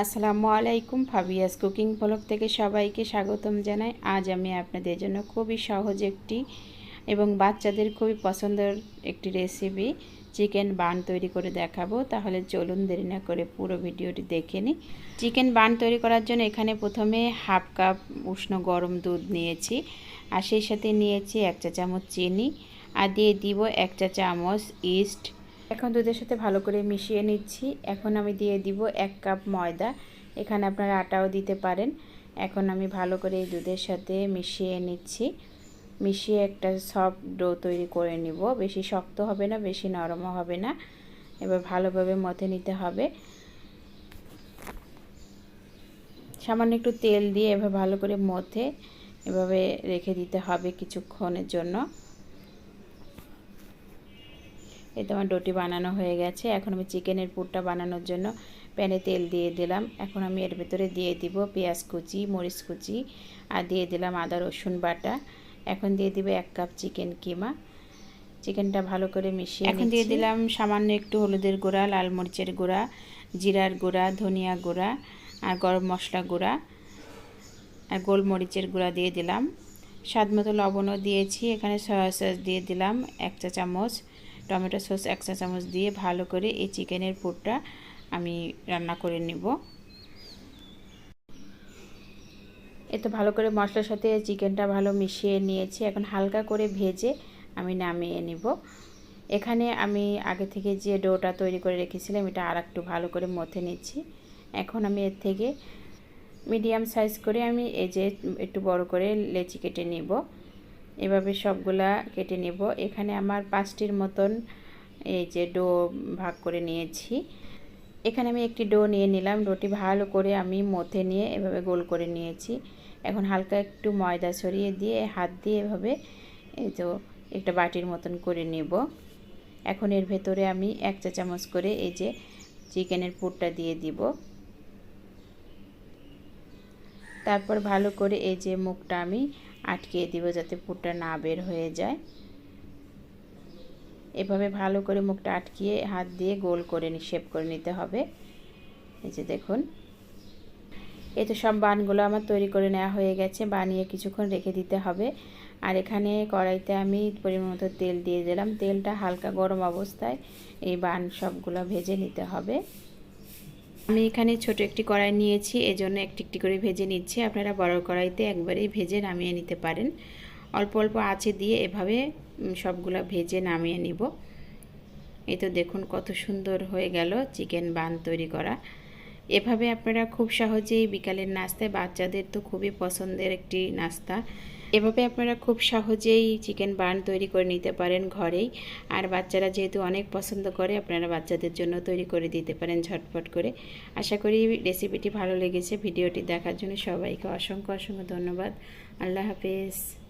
আসসালামু আলাইকুম। Fabius cooking blog থেকে সবাইকে স্বাগতম জানাই। আজ আমি আপনাদের জন্য খুবই সহজ একটি এবং বাচ্চাদের খুবই পছন্দের একটি রেসিপি চিকেন বান তৈরি করে দেখাবো। তাহলে চলুন দেরি না করে পুরো ভিডিওটি দেখে নিই। চিকেন বান তৈরি করার জন্য এখানে প্রথমে হাফ কাপ উষ্ণ গরম দুধ নিয়েছি, আর সেই সাথে নিয়েছি 1 চা চামচ চিনি, আর দিয়ে দিব 1 চা চামচ ইস্ট। এখন দুধের সাথে ভালো করে মিশিয়ে নিচ্ছি। এখন আমি দিয়ে দিব 1 কাপ ময়দা, এখানে আপনারা আটাও দিতে পারেন। এখন আমি ভালো করে এই দুধের সাথে মিশিয়ে নিচ্ছি। মিশিয়ে একটা সফট ডো তৈরি করে নিব। বেশি শক্ত হবে না, বেশি নরমও হবে না। এবার ভালোভাবে মথে নিতে হবে। সামান্য একটু তেল দিয়ে এভাবে ভালো করে মথে এভাবে রেখে দিতে হবে কিছুক্ষণের জন্য। এই তো আমার ডোটি বানানো হয়ে গেছে। এখন আমি চিকেনের পুরটা বানানোর জন্য প্যানে তেল দিয়ে দিলাম। এখন আমি এর ভেতরে দিয়ে দিব পেঁয়াজ কুচি, মরিচ কুচি, আর দিয়ে দিলাম আদা রসুন বাটা। এখন দিয়ে দিব 1 কাপ চিকেন কিমা। চিকেনটা ভালো করে মিশিয়ে এখন দিয়ে দিলাম সামান্য একটু হলুদের গুঁড়া, লাল মরিচের গুঁড়া, জিরার গুঁড়া, ধনিয়া গুঁড়া, আর গরম মশলা গুঁড়া, আর গোলমরিচের গুঁড়া দিয়ে দিলাম। স্বাদ মতো লবণও দিয়েছি। এখানে সয়া সস দিয়ে দিলাম 1 চা চামচ, টমেটো সস 1 চা চামচ দিয়ে ভালো করে এই চিকেনের পুরটা আমি রান্না করে নিব। এতো ভালো করে মশলার সাথে চিকেনটা ভালো মিশিয়ে নিয়েছি। এখন হালকা করে ভেজে আমি নামিয়ে নিব। এখানে আমি আগে থেকে যে ডোটা তৈরি করে রেখেছিলাম এটা আর একটু ভালো করে মথে নিচ্ছি। এখন আমি এর থেকে মিডিয়াম সাইজ করে আমি এই যে একটু বড় করে লেচি কেটে নিব। এভাবে সবগুলা কেটে নেব। এখানে আমার 5টির মতন এই যে ডো ভাগ করে নিয়েছি। এখানে আমি একটি ডো নিয়ে নিলাম। ডোটি ভালো করে আমি মথে নিয়ে এভাবে গোল করে নিয়েছি। এখন হালকা একটু ময়দা ছড়িয়ে দিয়ে হাত দিয়ে এভাবে এই তো একটা বাটির মতন করে নেব। এখন এর ভেতরে আমি 1 চা চামচ করে এই যে চিকেনের পুরটা দিয়ে দিব। তারপর ভালো করে এই যে মুখটা আমি আটকিয়ে দিব যাতে পুরটা না বের হয়ে যায়। এভাবে ভালো করে মুখটা আটকিয়ে হাত দিয়ে গোল করে শেপ করে নিতে হবে। এই যে দেখুন, এই তো সব বানগুলো আমার তৈরি করে নেওয়া হয়ে গেছে। বানিয়ে কিছুক্ষণ রেখে দিতে হবে। আর এখানে কড়াইতে আমি পরিমাণ মতো তেল দিয়ে দিলাম। তেলটা হালকা গরম অবস্থায় এই বান সবগুলো ভেজে নিতে হবে। আমি এখানে ছোট একটি কড়াই নিয়েছি, এজন্য একটি একটি করে ভেজে নিচ্ছি। আপনারা বড় কড়াইতে একবারেই ভেজে নামিয়ে নিতে পারেন। অল্প অল্প আঁচে দিয়ে এভাবে সবগুলো ভেজে নামিয়ে নিব। এই তো দেখুন কত সুন্দর হয়ে গেল চিকেন বান তৈরি করা। এভাবে আপনারা খুব সহজেই বিকালের নাস্তায়, বাচ্চাদের তো খুবই পছন্দের একটি নাস্তা, এভাবে আপনারা খুব সহজেই চিকেন বান তৈরি করে নিতে পারেন ঘরেই। আর বাচ্চারা যেহেতু অনেক পছন্দ করে, আপনারা বাচ্চাদের জন্য তৈরি করে দিতে পারেন ঝটপট করে। আশা করি রেসিপিটি ভালো লেগেছে। ভিডিওটি দেখার জন্য সবাইকে অসংখ্য অসংখ্য ধন্যবাদ। আল্লাহ হাফেজ।